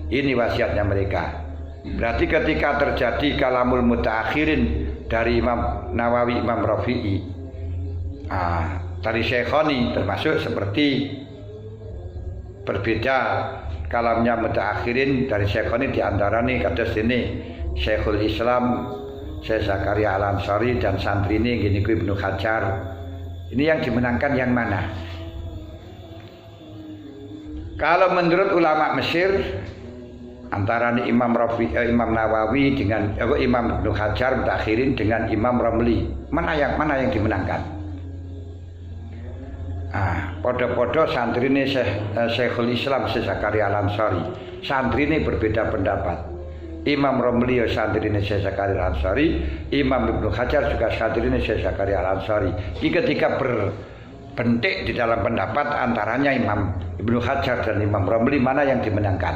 Speaker 1: Ini wasiatnya mereka. Berarti ketika terjadi kalamul mutaakhirin dari Imam Nawawi, Imam Rafi'i, dari Syekhoni termasuk seperti berbeda kalamnya mutaakhirin dari Syekhoni diantaranya kados ini Syekhul Islam Syekh Zakaria Al-Ansari dan santri ini gini Ibnu Hajar. Ini yang dimenangkan yang mana? Kalau menurut ulama Mesir antara Imam Nawawi dengan Imam Ibnu Hajar mutakhirin dengan Imam Ramli, mana yang dimenangkan? Podo-podo santri ini Syekhul Islam Syekh Zakaria Al-Ansari, santri ini berbeda pendapat. Imam Ramli santri ini Syekh Zakaria Al-Ansari, Imam Ibnu Hajar juga santri ini Syekh Zakaria Al-Ansari. Ketika berbentik di dalam pendapat antaranya Imam Ibnu Hajar dan Imam Ramli, mana yang dimenangkan?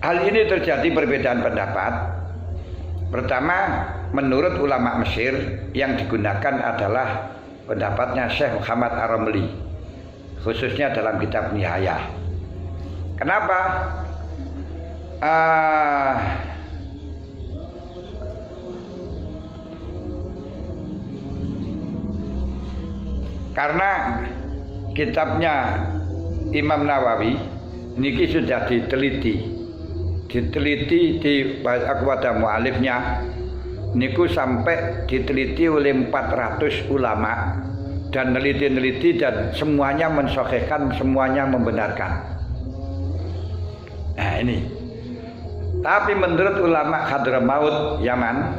Speaker 1: Hal ini terjadi perbedaan pendapat. Pertama, menurut ulama Mesir yang digunakan adalah pendapatnya Syekh Muhammad Ar-Ramli, khususnya dalam kitab Nihayah. Kenapa? Karena kitabnya Imam Nawawi niki sudah diteliti di kepada mualifnya niku sampai diteliti oleh 400 ulama dan neliti dan semuanya mensahihkan, semuanya membenarkan. Nah ini. Tapi menurut ulama Hadramaut Yaman,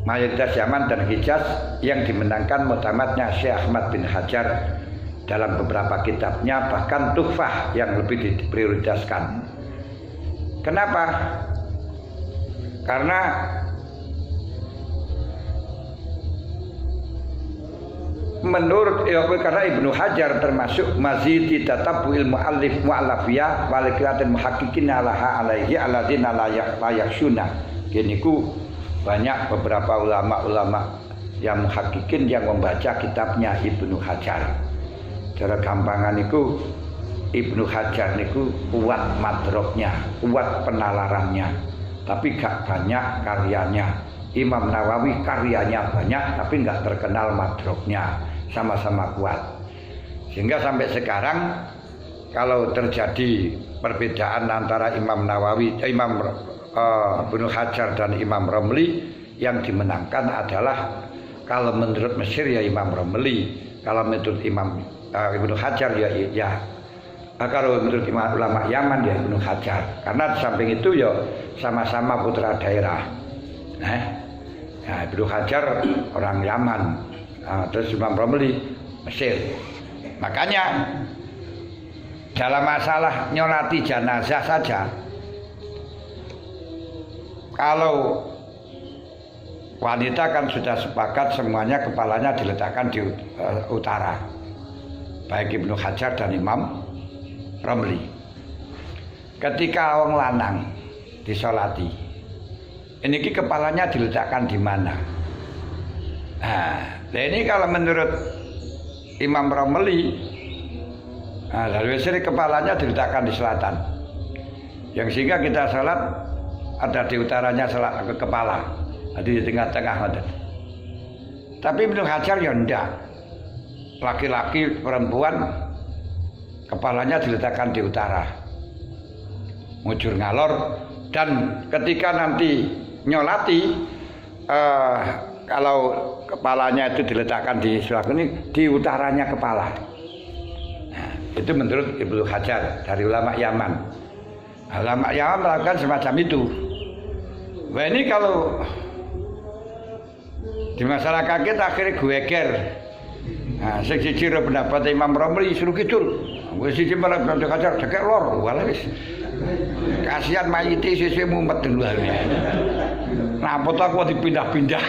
Speaker 1: mayoritas Yaman dan Hijaz, yang dimenangkan mutamatnya Syekh Ahmad bin Hajar dalam beberapa kitabnya, bahkan Tuhfah yang lebih diprioritaskan. Kenapa? Karena menurut karena Ibnu Hajar termasuk mazidi tatabuil muallif muallafiyah walikilatin muhaqqiqin alaha alaihi alladzina la yakhshuna. Giniku banyak beberapa ulama-ulama yang muhaqqiqin yang membaca kitabnya Ibnu Hajar. Cara gampangan niku Ibnu Hajar niku kuat madroknya, kuat penalarannya, tapi gak banyak karyanya. Imam Nawawi karyanya banyak, tapi gak terkenal madroknya, sama-sama kuat. Sehingga sampai sekarang kalau terjadi perbedaan antara Imam Nawawi, Imam Ibnu Hajar dan Imam Ramli, yang dimenangkan adalah kalau menurut Mesir ya Imam Ramli, kalau menurut Imam Ibnu Hajar ya kalau menurut ulama Yaman ya Ibnu Hajar, karena di samping itu ya sama-sama putra daerah. Ibnu Hajar orang Yaman, terus Imam Ramli Mesir. Makanya dalam masalah nyolati jenazah saja, kalau wanita kan sudah sepakat semuanya kepalanya diletakkan di utara, baik Ibnu Hajar dan Imam Ramli. ketika wong lanang disolati, ini kepalanya diletakkan di mana? Nah, ini kalau menurut Imam Romli, dari sini kepalanya diletakkan di selatan, yang sehingga kita salat ada di utaranya ke kepala, ada di tengah-tengah. Tapi Ibnu Hajar ya enggak, laki-laki perempuan kepalanya diletakkan di utara, mujur ngalor, dan ketika nanti nyolati kalau kepalanya itu diletakkan di sebelah ini di utaranya kepala. Nah, itu menurut Ibnu Hajar dari ulama Yaman. Ulama Yaman melakukan semacam itu. Wah, ini kalau di masyarakat kita akhirnya geger. Nah, siji pendapat Imam Romli suruh kidul. Wis siji malah Ibnu Hajar cekek lor, walah wis. Kasihan mayite sisi mumet duluane. Nah, apa aku dipindah-pindah.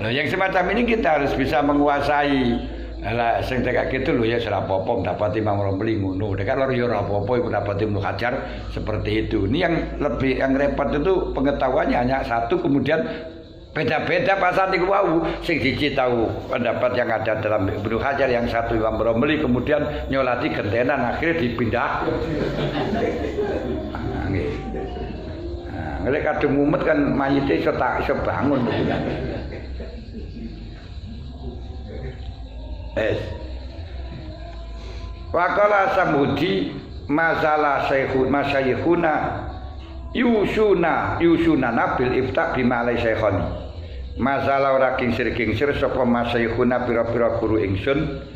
Speaker 1: Nah, yang semacam ini kita harus bisa menguasai. Lah sing kayak gitu lho ya ora apa-apa mendapat Imam Romli ngono. Nek lor ya ora apa-apa mendapat Ibnu Hajar seperti itu. Ini yang repot itu pengetahuannya hanya satu, kemudian beda-beda pasal niku wau. Sing siji tahu pendapat yang ada dalam Ibnu Hajar, yang satu Imam Romli, kemudian nyolati gentenan akhirnya dipindah. Nggih. Nah, nek kadung mumet kan mayite iso bangun begitu. Waqala Samudi masalah masyaykhuna yusuna nabil ifta bima alai syekhoni. Masalah ora kingsir sapa masyaykhuna pira-pira guru ingsun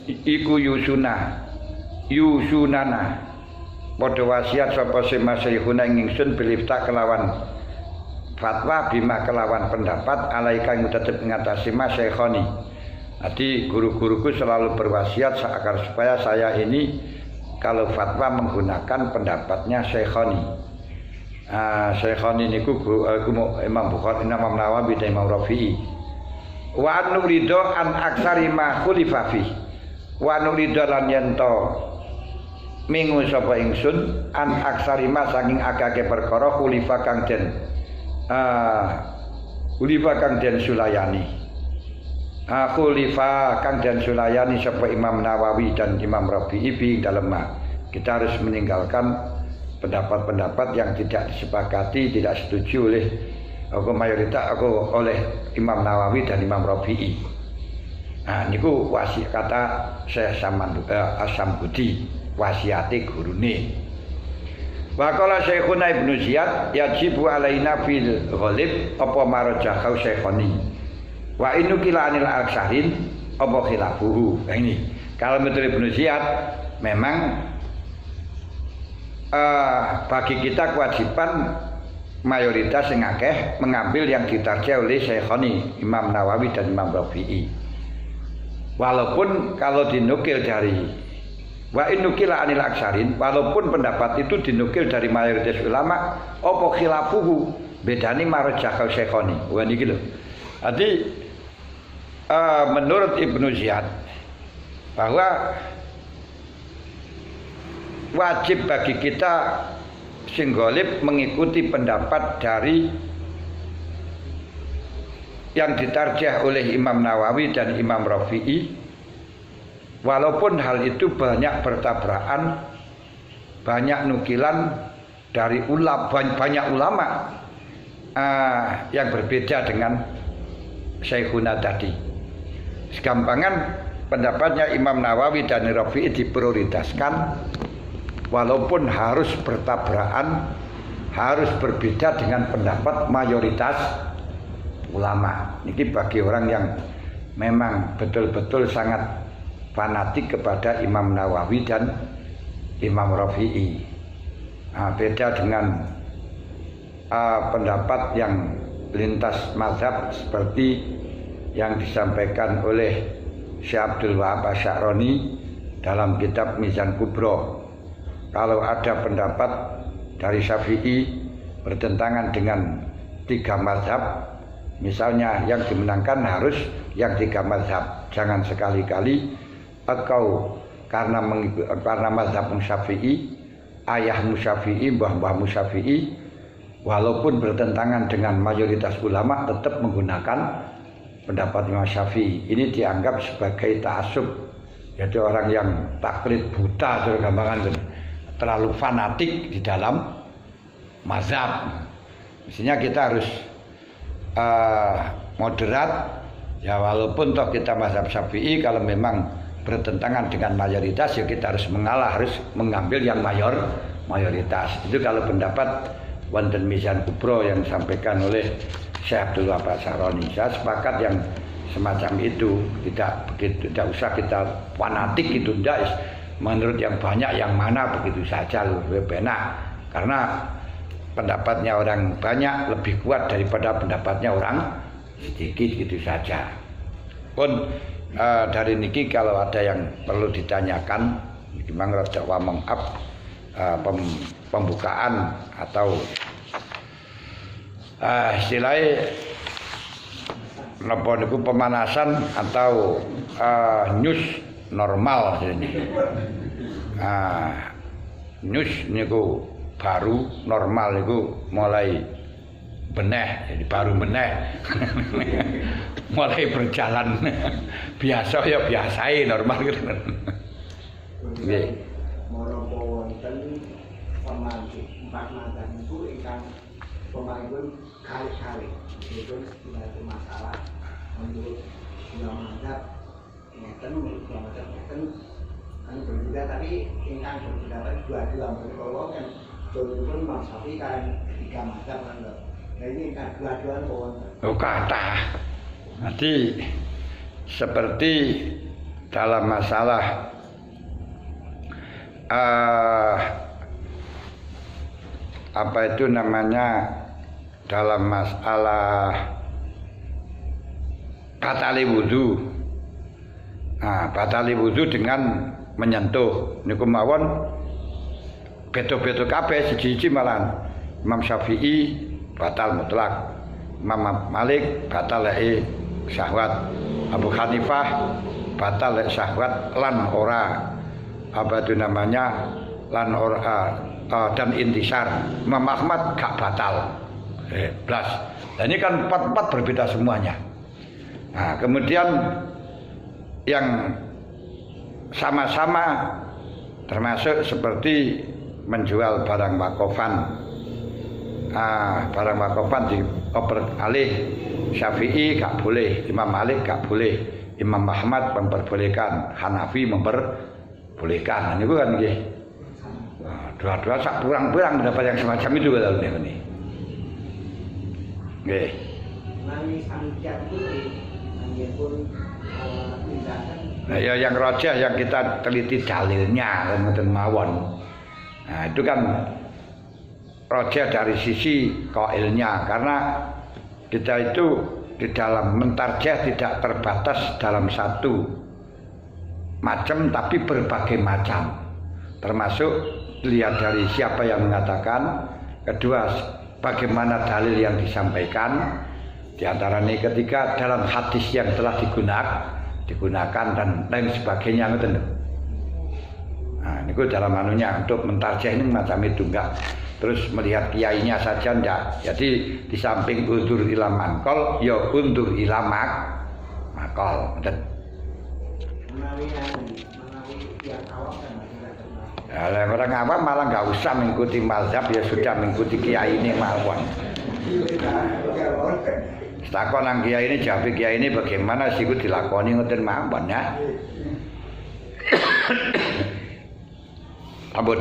Speaker 1: iku yusunana padha wasiat sapa se masyaykhuna ingsun bil ifta kelawan fatwa bima kelawan pendapat alai kang tetep ngatasi masyekhoni. Jadi guru-guruku selalu berwasiat agar supaya saya ini kalau fatwa menggunakan pendapatnya Syekhoni. Syekhoni niku Imam Bukhari, Imam Nawawi dan Imam Rafi'i. Wa nurido an aksari ma khulifa fi. Wa nurido lan yento mingu sapa ingsun an aksari ma saking akake perkara khulifa kang den sulayani. Khulifa kang dan sulayani sapa Imam Nawawi dan Imam Rafi'i bi dalam kita harus meninggalkan pendapat-pendapat yang tidak disepakati, tidak setuju oleh mayoritas oleh Imam Nawawi dan Imam Rafi'i. Nah niku wasiat kata Syekh As-Sambudi wasiate gurune. Wa qala Syekhuna Ibnu Ziyad yajibu alaina fil ghalib apa marajahau Syekhoni. Wa inu kila anil al-syahin apa khilafuhu. Nah ini kalau menurut Ibnu Ziyad memang bagi kita kewajiban mayoritas yang akeh mengambil yang ditarjih oleh Syekhoni Imam Nawawi dan Imam Rafi'i. Walaupun kalau dinukil dari wa inu kila anil al-syahin, walaupun pendapat itu dinukil dari mayoritas ulama apa khilafuhu bedani marajahau Syekhoni. Wah niki lho. Jadi menurut Ibnu Ziyad bahwa wajib bagi kita sing ghalib mengikuti pendapat dari yang ditarjih oleh Imam Nawawi dan Imam Rafi'i, walaupun hal itu banyak bertabrakan, banyak nukilan dari banyak ulama yang berbeda dengan Syekhuna tadi. Segampangan pendapatnya Imam Nawawi dan Rafi'i diprioritaskan walaupun harus bertabrakan, harus berbeda dengan pendapat mayoritas ulama. Ini bagi orang yang memang betul-betul sangat fanatik kepada Imam Nawawi dan Imam Rafi'i. Beda dengan pendapat yang lintas mazhab seperti yang disampaikan oleh Syekh Abdul Wahab Asy-Sya'rani dalam kitab Mizan Kubro. Kalau ada pendapat dari Syafi'i bertentangan dengan 3 mazhab, misalnya yang dimenangkan harus yang 3 mazhab. Jangan sekali-kali engkau karena mazhab Syafi'i, ayahmu Syafi'i, mbah-mbahmu Syafi'i, walaupun bertentangan dengan mayoritas ulama tetap menggunakan pendapat Imam Syafi'i. Ini dianggap sebagai ta'assub, yaitu orang yang taklid buta, terlalu fanatik di dalam mazhab. Mestinya kita harus moderat, ya walaupun toh kita mazhab Syafi'i, kalau memang bertentangan dengan mayoritas ya kita harus mengalah, harus mengambil yang mayoritas. Itu kalau pendapat wonten Mizan Kubro yang disampaikan oleh Syekh Abdul Wahab Syahroni. Saya sepakat yang semacam itu, tidak usah kita fanatik itu, tidak. Menurut yang banyak yang mana begitu saja lebih benar, karena pendapatnya orang banyak lebih kuat daripada pendapatnya orang sedikit, gitu saja. Pun dari niki kalau ada yang perlu ditanyakan, memang rada warm up, pembukaan atau istilahnya napa niku pemanasan atau news normal ini. News niku baru, normal niku mulai beneh, jadi baru beneh. Mulai berjalan biasa ya biasai normal gitu. Nggih.
Speaker 2: Menapa wonten pemangku empat mantan itu ingkang pemangku kali-kali itu tidak masalah menurut ulama mazhab ngeten, menurut ulama mazhab ngeten kan berbeda, tapi ingkang berpendapat dua-dua berkolo kan dulu Imam Syafi'i kan tiga mazhab kan. Nah ini ingkang dua-dua wonten.
Speaker 1: Oh kata. Nanti seperti dalam masalah apa itu namanya, dalam masalah batali wudu. Batali wudu dengan menyentuh niku mawon beda-beda kabeh, siji-siji malah Imam Syafi'i batal mutlak, Imam Malik batal syahwat, Abu Hanifah batal syahwat lan ora apa itu namanya lan ora dan intisar. Imam Ahmad gak batal blas. Dan ini kan empat berbeda semuanya. Nah, kemudian yang sama-sama termasuk seperti menjual barang wakofan. Barang wakofan dioper alih Syafi'i gak boleh, Imam Malik gak boleh, Imam Ahmad memperbolehkan, Hanafi memperbolehkan. Ini kan nggih. Dua-dua sak kurang-kurang mendapat yang semacam itu kalau ini. Nggih.
Speaker 2: Nangis sampeyan kuwi nangis pun tindakan.
Speaker 1: Nah, ya yang rojah yang kita teliti dalilnya kan ngoten mawon. Nah, itu kan rojah dari sisi qailnya, karena kita itu di dalam mentarjah tidak terbatas dalam satu macam tapi berbagai macam, termasuk lihat dari siapa yang mengatakan, kedua bagaimana dalil yang disampaikan, di antara ini ketiga dalam hadis yang telah digunakan dan lain sebagainya ngoten. Nah, niku dalam anunya untuk mentarjah ini macam itu, enggak terus melihat kiainya saja ndak. Jadi di samping undur ila mankol ya undur ila makol.
Speaker 2: Menawi yang awam kan
Speaker 1: ya, orang awam malah nggak usah mengikuti mazhab, ya sudah mengikuti kiai ini mawon. Takon nang kiai ini, jawab kiai ini bagaimana sih ku dilakoni ngoten mawon ya. Ampun.